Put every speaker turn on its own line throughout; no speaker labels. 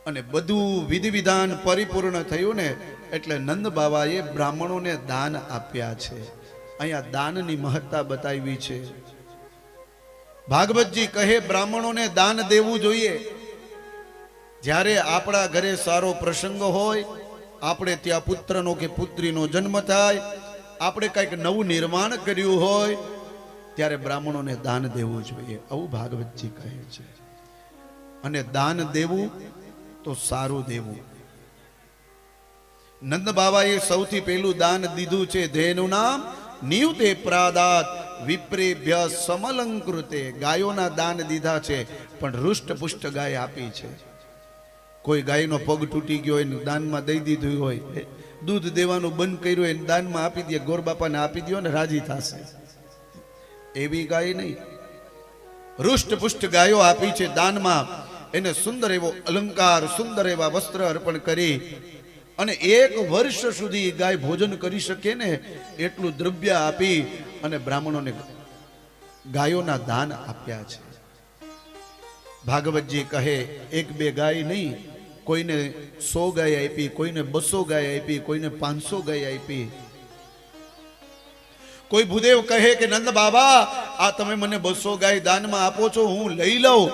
અને બધું વિધિ વિધાન પરિપૂર્ણ થયું ને એટલે નંદ બાવાએ બ્રાહ્મણોને દાન આપ્યા છે. અહીંયા દાનની મહત્તા બતાવી છે. ભાગવતજી કહે બ્રાહ્મણોને દાન દેવું જોઈએ. જ્યારે આપણા ઘરે સારો પ્રસંગ હોય, આપણે ત્યાં પુત્રનો કે પુત્રીનો જન્મ થાય, આપણે કંઈક નવું નિર્માણ કર્યું હોય, ત્યારે બ્રાહ્મણોને દાન દેવું જોઈએ, આવું ભાગવતજી કહે છે. અને દાન દેવું તો સારું દેવું. નંદ બાવાએ સૌથી પહેલું દાન દીધું છે ધેનું નામ નિયુતે પ્રાદાત વિપ્રેભ્ય સમલંકૃતે. ગાયોના દાન દીધા છે, પણ હૃષ્ટપુષ્ટ ગાય આપી છે. કોઈ ગાયનો પગ તૂટી ગયો હોય દાનમાં દઈ દીધું હોય, દૂધ દેવાનું બંધ કર્યું હોય દાનમાં આપી દે, ગોરબાપાને આપી દો ને રાજી થશે, એવી ગાય નહીં. હૃષ્ટપુષ્ટ ગાયો આપી છે દાનમાં. એને સુંદર એવો અલંકાર, સુંદર એવા વસ્ત્ર અર્પણ કરી અને 1 વર્ષ સુધી ગાય ભોજન કરી શકે ને એટલું દ્રવ્ય આપી અને બ્રાહ્મણોને ગાયોના દાન આપ્યા છે. ભાગવતજી કહે 1-2 ગાય નહીં, કોઈને 100 ગાય આપી, કોઈને 200 ગાય આપી, કોઈને 500 ગાય આપી. કોઈ ભૂદેવ કહે કે નંદ બાબા આ તમે મને 200 ગાય દાનમાં આપો છો, હું લઈ લઉં,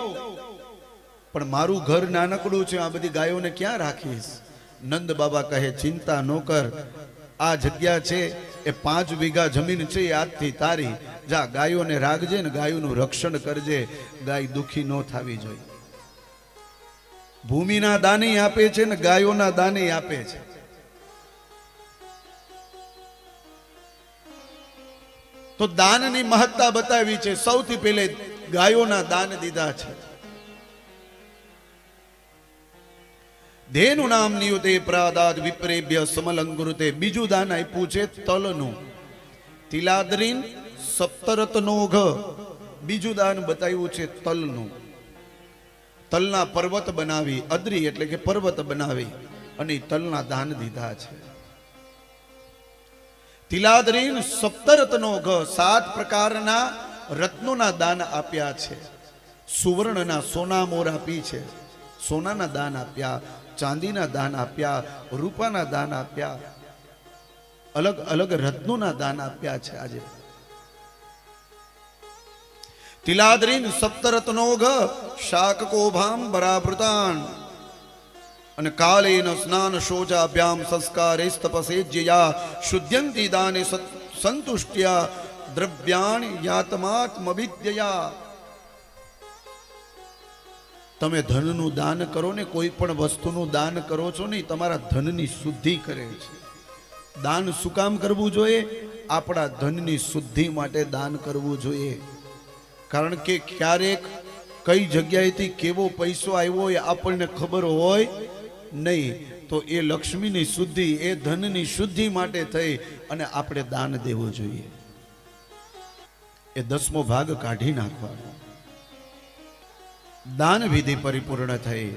પણ મારું ઘર નાનકડું છે, આ બધી ગાયોને ક્યાં રાખીશ? નંદ બાબા કહે ચિંતા ન કર, આ જગ્યા છે એ 5 વીઘા જમીન છે, એ આજથી તારી. જા ગાયોને રાખજે ને ગાયોનું રક્ષણ કરજે, ગાય દુખી ન થવી જોઈએ. ભૂમિના દાને આપે છે ને ગાયોના દાને આપે છે. તો દાનની મહત્તા બતાવી છે. સૌથી પહેલે ગાયોના દાન દીધા છે. ધેનું નામ નિયુતે પ્રાદાદ વિપ્રેભ્ય સમલંકૃતે. બીજું દાન આપ્યું છે તલનું. તિલાદ્રીન સપ્તરત્નોઘ. બીજું દાન બતાવ્યું છે તલનું. તલના પર્વત બનાવી, અદ્રી એટલે કે પર્વત બનાવી અને તલના દાન દીધા છે. તિલાદ્રીન સપ્તરત્નોઘ. 7 પ્રકારના રત્નોના દાન આપ્યા છે. સુવર્ણના સોના મોર આપી છે, સોનાના દાન આપ્યા, ચાંદીના દાન આપ્યા, રૂપાના દાન આપ્યા, અલગ અલગ રત્નોના દાન આપ્યા છે. આજે તિલાદ્રીન સપ્તરત્નોઘ શાકકોભામ બરાભૃતાન. અને કાલેન સ્નાન શોચાભ્યામ સંસ્કારે તપસેજ્યયા શુદ્ધ્યંતિ દાને સંતુષ્ટ્યા દ્રવ્યાણિ યાતમાત્મવિદ્યયા. તમે ધનનું દાન કરો ને, કોઈ પણ વસ્તુનું દાન કરો છો ને, તમારા ધનની શુદ્ધિ કરે છે. દાન શું કામ કરવું જોઈએ? આપણા ધનની શુદ્ધિ માટે દાન કરવું જોઈએ. કારણ કે ક્યારેક કઈ જગ્યાએથી કેવો પૈસો આવ્યો હોય આપણને ખબર હોય નહીં, તો એ લક્ષ્મીની શુદ્ધિ, એ ધનની શુદ્ધિ માટે થઈ અને આપણે દાન દેવું જોઈએ. એ 10મો ભાગ કાઢી નાખવાનો. દાન વિધિ પરિપૂર્ણ થઈ.